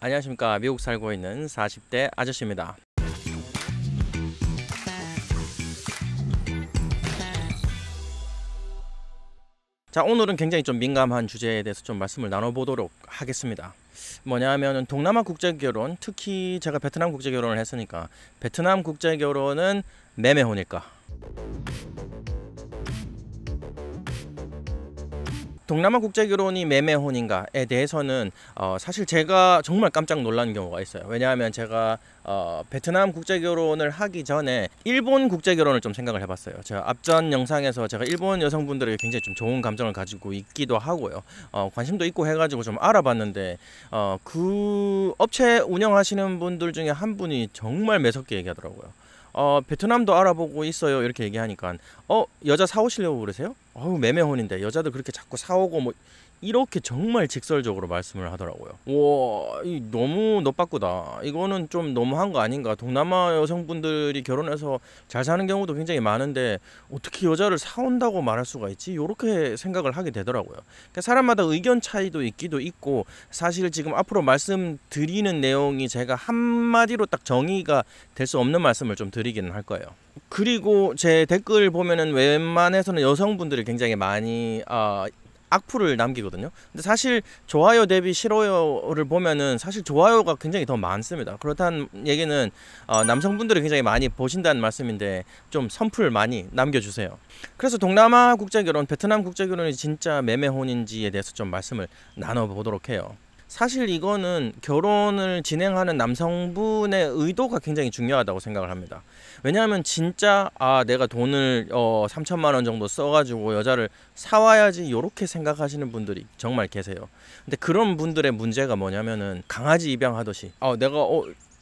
안녕하십니까. 미국 살고 있는 40대 아저씨입니다. 자, 오늘은 굉장히 좀 민감한 주제에 대해서 좀 말씀을 나눠보도록 하겠습니다. 뭐냐면은 동남아 국제결혼, 특히 제가 베트남 국제결혼을 했으니까 베트남 국제결혼은 매매혼일까? 동남아 국제결혼이 매매혼인가에 대해서는 사실 제가 정말 깜짝 놀란 경우가 있어요. 왜냐하면 제가 베트남 국제결혼을 하기 전에 일본 국제결혼을 좀 생각을 해봤어요. 제가 앞전 영상에서 제가 일본 여성분들에게 굉장히 좀 좋은 감정을 가지고 있기도 하고요. 관심도 있고 해가지고 좀 알아봤는데 그 업체 운영하시는 분들 중에 한 분이 정말 매섭게 얘기하더라고요. 베트남도 알아보고 있어요. 이렇게 얘기하니까 여자 사오시려고 그러세요? 매매혼인데 여자들 그렇게 자꾸 사오고 뭐 이렇게 정말 직설적으로 말씀을 하더라고요. 와, 너무 너빠꾸다. 이거는 좀 너무한 거 아닌가. 동남아 여성분들이 결혼해서 잘 사는 경우도 굉장히 많은데 어떻게 여자를 사온다고 말할 수가 있지? 이렇게 생각을 하게 되더라고요. 그러니까 사람마다 의견 차이도 있기도 있고, 사실 지금 앞으로 말씀드리는 내용이 제가 한마디로 딱 정의가 될 수 없는 말씀을 좀 드리기는 할 거예요. 그리고 제 댓글 보면은 웬만해서는 여성분들이 굉장히 많이 악플을 남기거든요. 근데 사실 좋아요 대비 싫어요를 보면은 사실 좋아요가 굉장히 더 많습니다. 그렇다는 얘기는 남성분들이 굉장히 많이 보신다는 말씀인데 좀 선플 많이 남겨주세요. 그래서 동남아 국제결혼, 베트남 국제결혼이 진짜 매매혼인지에 대해서 좀 말씀을 나눠보도록 해요. 사실 이거는 결혼을 진행하는 남성분의 의도가 굉장히 중요하다고 생각을 합니다. 왜냐하면 진짜 내가 돈을 3천만 원 정도 써가지고 여자를 사와야지 이렇게 생각하시는 분들이 정말 계세요. 근데 그런 분들의 문제가 뭐냐면은 강아지 입양하듯이 내가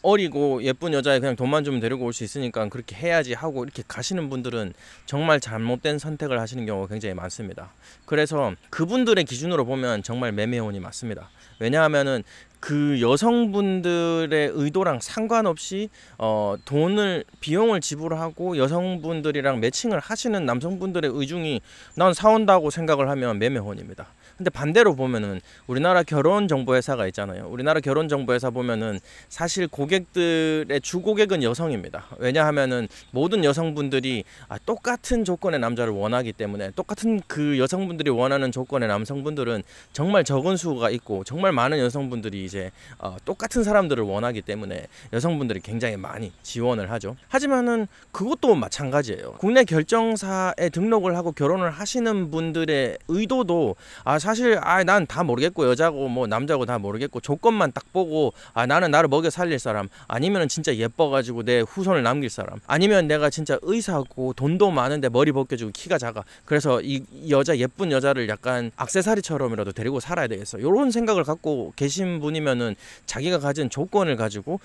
어리고 예쁜 여자에 그냥 돈만 주면 데리고 올 수 있으니까 그렇게 해야지 하고 이렇게 가시는 분들은 정말 잘못된 선택을 하시는 경우가 굉장히 많습니다. 그래서 그분들의 기준으로 보면 정말 매매혼이 맞습니다. 왜냐하면은 그 여성분들의 의도랑 상관없이 비용을 지불하고 여성분들이랑 매칭을 하시는 남성분들의 의중이 난 사온다고 생각을 하면 매매혼입니다. 근데 반대로 보면은 우리나라 결혼정보회사가 있잖아요. 우리나라 결혼정보회사 보면은 사실 고객들의 주 고객은 여성입니다. 왜냐하면은 모든 여성분들이 똑같은 조건의 남자를 원하기 때문에, 똑같은 그 여성분들이 원하는 조건의 남성분들은 정말 적은 수가 있고 정말 많은 여성분들이 이제 똑같은 사람들을 원하기 때문에 여성분들이 굉장히 많이 지원을 하죠. 하지만은 그것도 마찬가지예요. 국내 결정사에 등록을 하고 결혼을 하시는 분들의 의도도 사실 난 다 모르겠고 여자고 뭐 남자고 다 모르겠고 조건만 딱 보고 나는 나를 먹여 살릴 사람, 아니면 진짜 예뻐가지고 내 후손을 남길 사람, 아니면 내가 진짜 의사고 돈도 많은데 머리 벗겨주고 키가 작아, 그래서 이 여자 예쁜 여자를 약간 액세서리처럼이라도 데리고 살아야 되겠어, 이런 생각을 갖고 계신 분이면은 자기가 가진 조건을 가지고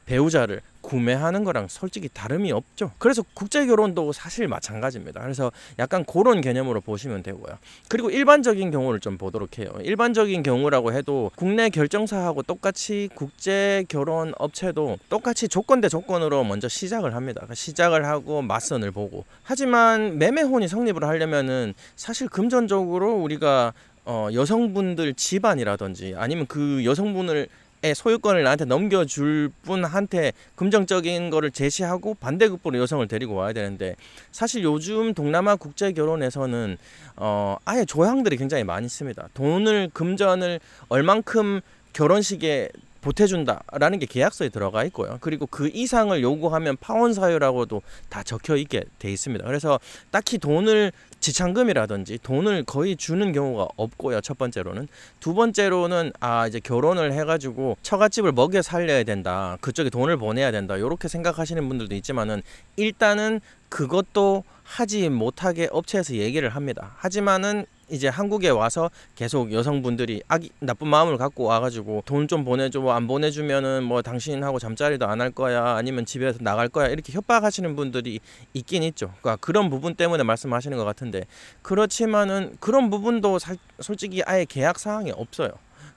배우자를 구매하는 거랑 솔직히 다름이 없죠. 그래서 국제결혼도 사실 마찬가지입니다. 그래서 약간 그런 개념으로 보시면 되고요. 그리고 일반적인 경우를 좀 보도록 해요. 일반적인 경우라고 해도 국내 결정사하고 똑같이 국제결혼 업체도 똑같이 조건 대 조건으로 먼저 시작을 합니다. 시작을 하고 맞선을 보고. 하지만 매매혼이 성립을 하려면은 사실 금전적으로 우리가 여성분들 집안이라든지 아니면 그 여성분을 소유권을 나한테 넘겨줄 분한테 금전적인 거를 제시하고 반대급부로 여성을 데리고 와야 되는데, 사실 요즘 동남아 국제결혼에서는 아예 조항들이 굉장히 많이 있습니다. 금전을 얼만큼 결혼식에 보태준다라는 게 계약서에 들어가 있고요. 그리고 그 이상을 요구하면 파혼 사유라고도 다 적혀 있게 돼 있습니다. 그래서 딱히 지참금이라든지 돈을 거의 주는 경우가 없고요. 첫 번째로는. 두 번째로는 이제 결혼을 해가지고 처갓집을 먹여 살려야 된다, 그쪽에 돈을 보내야 된다, 이렇게 생각하시는 분들도 있지만은 일단은 그것도 하지 못하게 업체에서 얘기를 합니다. 하지만은 이제 한국에 와서 계속 여성분들이 나쁜 마음을 갖고 와가지고 돈 좀 보내줘, 안 보내주면은 뭐 당신하고 잠자리도 안 할 거야, 아니면 집에서 나갈 거야, 이렇게 협박하시는 분들이 있긴 있죠. 그러니까 그런 부분 때문에 말씀하시는 것 같은데, 그렇지만은 그런 부분도 솔직히 아예 계약 사항이 없어요.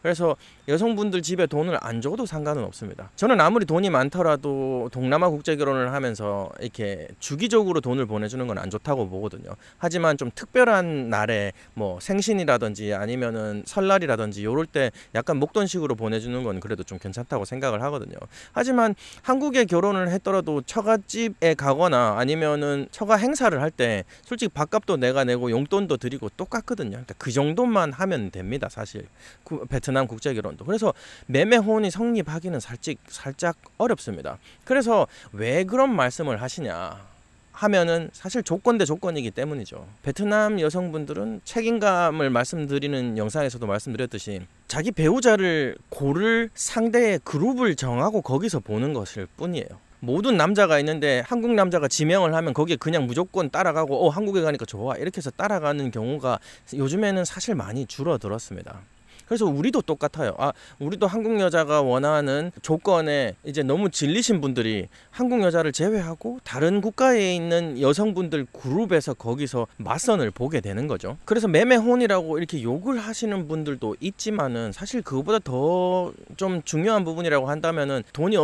그래서 여성분들 집에 돈을 안 줘도 상관은 없습니다. 저는 아무리 돈이 많더라도 동남아 국제결혼을 하면서 이렇게 주기적으로 돈을 보내주는 건 안 좋다고 보거든요. 하지만 좀 특별한 날에 뭐 생신이라든지 아니면은 설날이라든지 요럴 때 약간 목돈식으로 보내주는 건 그래도 좀 괜찮다고 생각을 하거든요. 하지만 한국에 결혼을 했더라도 처갓집에 가거나 아니면은 처가 행사를 할 때 솔직히 밥값도 내가 내고 용돈도 드리고 똑같거든요. 그러니까 그 정도만 하면 됩니다. 사실 베트남 국제결혼도. 그래서 매매혼이 성립하기는 살짝 어렵습니다. 그래서 왜 그런 말씀을 하시냐 하면은 사실 조건 대 조건이기 때문이죠. 베트남 여성분들은 책임감을 말씀드리는 영상에서도 말씀드렸듯이 자기 배우자를 고를 상대의 그룹을 정하고 거기서 보는 것일 뿐이에요. 모든 남자가 있는데 한국 남자가 지명을 하면 거기에 그냥 무조건 따라가고 한국에 가니까 좋아 이렇게 해서 따라가는 경우가 요즘에는 사실 많이 줄어들었습니다. 그래서 우리도 똑같아요. 우리도 한국 여자가 원하는 조건에 이제 너무 질리신 분들이 한국 여자를 제외하고 다른 국가에 있는 여성분들 그룹에서 거기서 맞선을 보게 되는 거죠. 그래서 매매혼이라고 이렇게 욕을 하시는 분들도 있지만은 사실 그거보다 더 좀 중요한 부분이라고 한다면은 돈이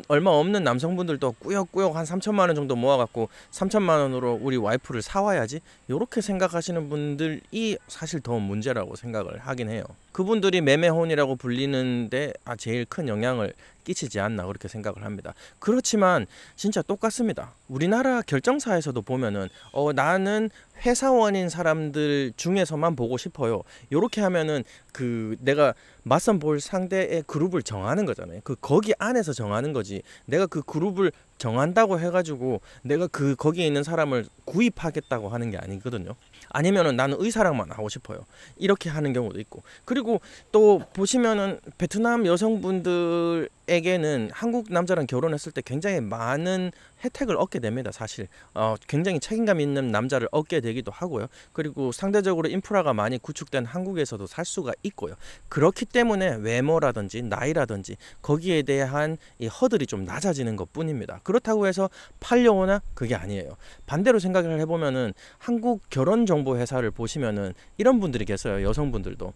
얼마 없는 남성분들도 꾸역꾸역 한 3천만 원 정도 모아갖고 3천만 원으로 우리 와이프를 사와야지 이렇게 생각하시는 분들이 사실 더 문제라고 생각을 하긴 해요. 그분들이 매매혼이라고 불리는데 제일 큰 영향을 끼치지 않나 그렇게 생각을 합니다. 그렇지만 진짜 똑같습니다. 우리나라 결정사에서도 보면은 나는 회사원인 사람들 중에서만 보고 싶어요. 이렇게 하면은 내가 맞선 볼 상대의 그룹을 정하는 거잖아요. 거기 안에서 정하는 거지. 내가 그 그룹을 정한다고 해가지고 내가 거기에 있는 사람을 구입하겠다고 하는 게 아니거든요. 아니면은 나는 의사랑만 하고 싶어요. 이렇게 하는 경우도 있고. 그리고 또 보시면은 베트남 여성분들에게는 한국 남자랑 결혼했을 때 굉장히 많은 혜택을 얻게 됩니다. 사실 굉장히 책임감 있는 남자를 얻게 되기도 하고요. 그리고 상대적으로 인프라가 많이 구축된 한국에서도 살 수가 있고요. 그렇기 때문에 외모라든지 나이라든지 거기에 대한 이 허들이 좀 낮아지는 것 뿐입니다. 그렇다고 해서 팔려오나 그게 아니에요. 반대로 생각을 해보면은 한국 결혼정보회사를 보시면은 이런 분들이 계세요. 여성분들도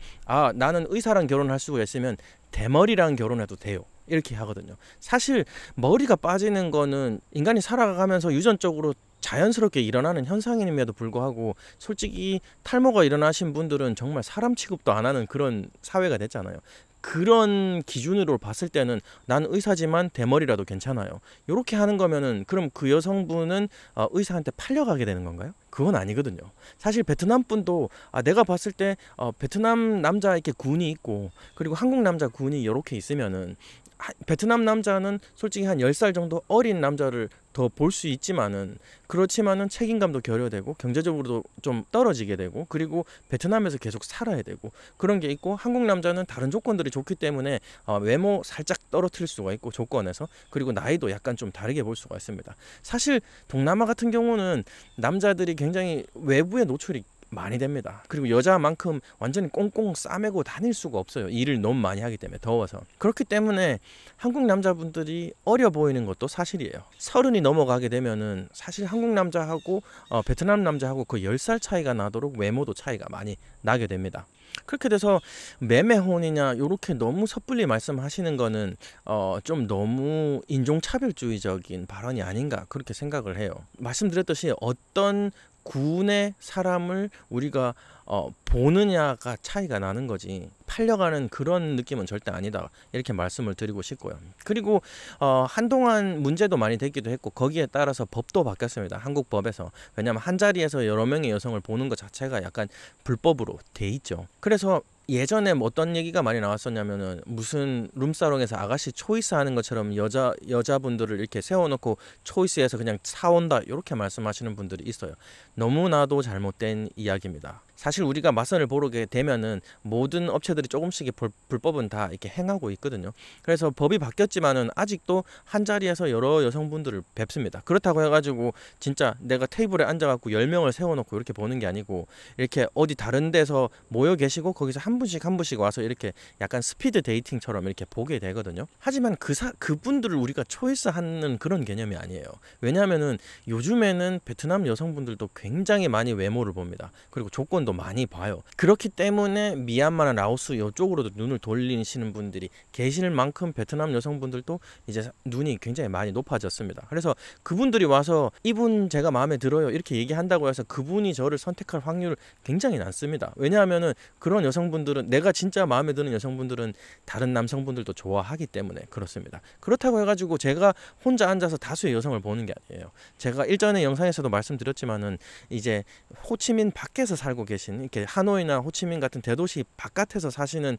나는 의사랑 결혼할 수가 있으면 대머리랑 결혼해도 돼요. 이렇게 하거든요. 사실 머리가 빠지는 거는 인간이 살아가면서 유전적으로 자연스럽게 일어나는 현상임에도 불구하고 솔직히 탈모가 일어나신 분들은 정말 사람 취급도 안 하는 그런 사회가 됐잖아요. 그런 기준으로 봤을 때는 난 의사지만 대머리라도 괜찮아요. 이렇게 하는 거면은 그럼 그 여성분은 의사한테 팔려가게 되는 건가요? 그건 아니거든요. 사실 베트남 분도 내가 봤을 때 베트남 남자 이렇게 군이 있고 그리고 한국 남자 군이 이렇게 있으면은 베트남 남자는 솔직히 한 10살 정도 어린 남자를 더 볼 수 있지만은 그렇지만은 책임감도 결여되고 경제적으로도 좀 떨어지게 되고 그리고 베트남에서 계속 살아야 되고 그런 게 있고 한국 남자는 다른 조건들이 좋기 때문에 외모 살짝 떨어뜨릴 수가 있고 조건에서 그리고 나이도 약간 좀 다르게 볼 수가 있습니다. 사실 동남아 같은 경우는 남자들이 굉장히 외부에 노출이 많이 됩니다. 그리고 여자만큼 완전히 꽁꽁 싸매고 다닐 수가 없어요. 일을 너무 많이 하기 때문에 더워서. 그렇기 때문에 한국 남자분들이 어려 보이는 것도 사실이에요. 30이 넘어가게 되면은 사실 한국 남자하고 베트남 남자하고 거의 10살 차이가 나도록 외모도 차이가 많이 나게 됩니다. 그렇게 돼서 매매혼이냐 이렇게 너무 섣불리 말씀하시는 거는 좀 너무 인종차별주의적인 발언이 아닌가 그렇게 생각을 해요. 말씀드렸듯이 어떤 군의 사람을 우리가 보느냐가 차이가 나는 거지 팔려가는 그런 느낌은 절대 아니다 이렇게 말씀을 드리고 싶고요. 그리고 한동안 문제도 많이 되기도 했고 거기에 따라서 법도 바뀌었습니다. 한국 법에서. 왜냐하면 한 자리에서 여러 명의 여성을 보는 것 자체가 약간 불법으로 돼 있죠. 그래서 예전에 어떤 얘기가 많이 나왔었냐면은 무슨 룸사롱에서 아가씨 초이스 하는 것처럼 여자분들을 이렇게 세워놓고 초이스해서 그냥 사온다 이렇게 말씀하시는 분들이 있어요. 너무나도 잘못된 이야기입니다. 사실 우리가 맞선을 보게 되면은 모든 업체들이 조금씩의 불법은 다 이렇게 행하고 있거든요. 그래서 법이 바뀌었지만은 아직도 한 자리에서 여러 여성분들을 뵙습니다. 그렇다고 해가지고 진짜 내가 테이블에 앉아갖고 10명을 세워놓고 이렇게 보는 게 아니고 이렇게 어디 다른 데서 모여 계시고 거기서 한 분씩 와서 이렇게 약간 스피드 데이팅처럼 이렇게 보게 되거든요. 하지만 그분들을 우리가 초이스하는 그런 개념이 아니에요. 왜냐하면은 요즘에는 베트남 여성분들도 굉장히 많이 외모를 봅니다. 그리고 조건도 영상도 많이 봐요. 그렇기 때문에 미얀마나 라오스 이쪽으로도 눈을 돌리시는 분들이 계실 만큼 베트남 여성분들도 이제 눈이 굉장히 많이 높아졌습니다. 그래서 그분들이 와서 이분 제가 마음에 들어요 이렇게 얘기한다고 해서 그분이 저를 선택할 확률 굉장히 낮습니다. 왜냐하면은 그런 여성분들은, 내가 진짜 마음에 드는 여성분들은 다른 남성분들도 좋아하기 때문에 그렇습니다. 그렇다고 해가지고 제가 혼자 앉아서 다수의 여성을 보는 게 아니에요. 제가 일전에 영상에서도 말씀드렸지만은 이제 호치민 밖에서 살고 계신, 이렇게 하노이나 호치민 같은 대도시 바깥에서 사시는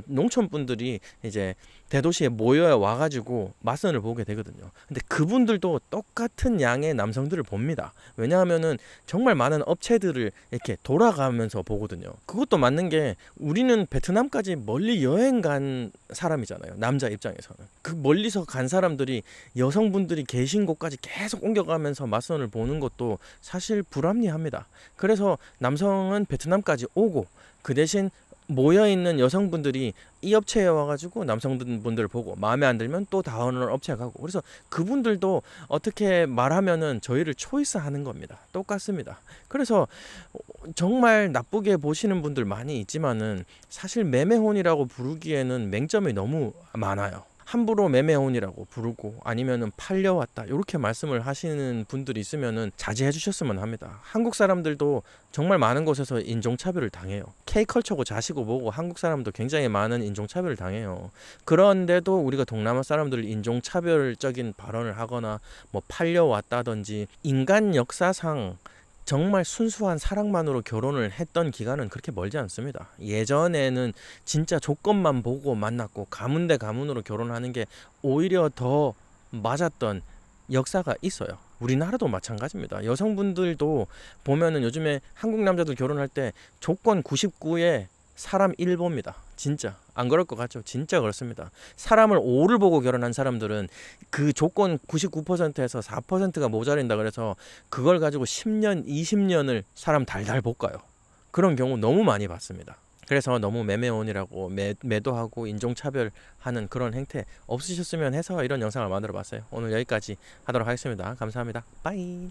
농촌 분들이 이제 대도시에 모여 와가지고 맞선을 보게 되거든요. 근데 그분들도 똑같은 양의 남성들을 봅니다. 왜냐하면은 정말 많은 업체들을 이렇게 돌아가면서 보거든요. 그것도 맞는 게, 우리는 베트남까지 멀리 여행 간 사람이잖아요. 남자 입장에서는. 그 멀리서 간 사람들이 여성분들이 계신 곳까지 계속 옮겨가면서 맞선을 보는 것도 사실 불합리합니다. 그래서 남성은 베트남까지 오고 그 대신 모여있는 여성분들이 이 업체에 와가지고 남성분들을 보고 마음에 안 들면 또 다른 업체에 가고, 그래서 그분들도 어떻게 말하면은 저희를 초이스하는 겁니다. 똑같습니다. 그래서 정말 나쁘게 보시는 분들 많이 있지만은 사실 매매혼이라고 부르기에는 맹점이 너무 많아요. 함부로 매매혼이라고 부르고 아니면은 팔려왔다 이렇게 말씀을 하시는 분들이 있으면은 자제해 주셨으면 합니다. 한국 사람들도 정말 많은 곳에서 인종차별을 당해요. K컬처고 자시고 뭐고 한국 사람도 굉장히 많은 인종차별을 당해요. 그런데도 우리가 동남아 사람들 인종차별적인 발언을 하거나 뭐 팔려왔다든지, 인간 역사상 정말 순수한 사랑만으로 결혼을 했던 기간은 그렇게 멀지 않습니다. 예전에는 진짜 조건만 보고 만났고 가문 대 가문으로 결혼하는 게 오히려 더 맞았던 역사가 있어요. 우리나라도 마찬가지입니다. 여성분들도 보면은 요즘에 한국 남자들 결혼할 때 조건 99에 사람 1 봅니다. 진짜 안 그럴 것 같죠? 진짜 그렇습니다. 사람을 5를 보고 결혼한 사람들은 그 조건 99%에서 4%가 모자란다 그래서 그걸 가지고 10년, 20년을 사람 달달 볶아요. 그런 경우 너무 많이 봤습니다. 그래서 너무 매매혼이라고 매도하고 인종차별하는 그런 행태 없으셨으면 해서 이런 영상을 만들어 봤어요. 오늘 여기까지 하도록 하겠습니다. 감사합니다. 빠이.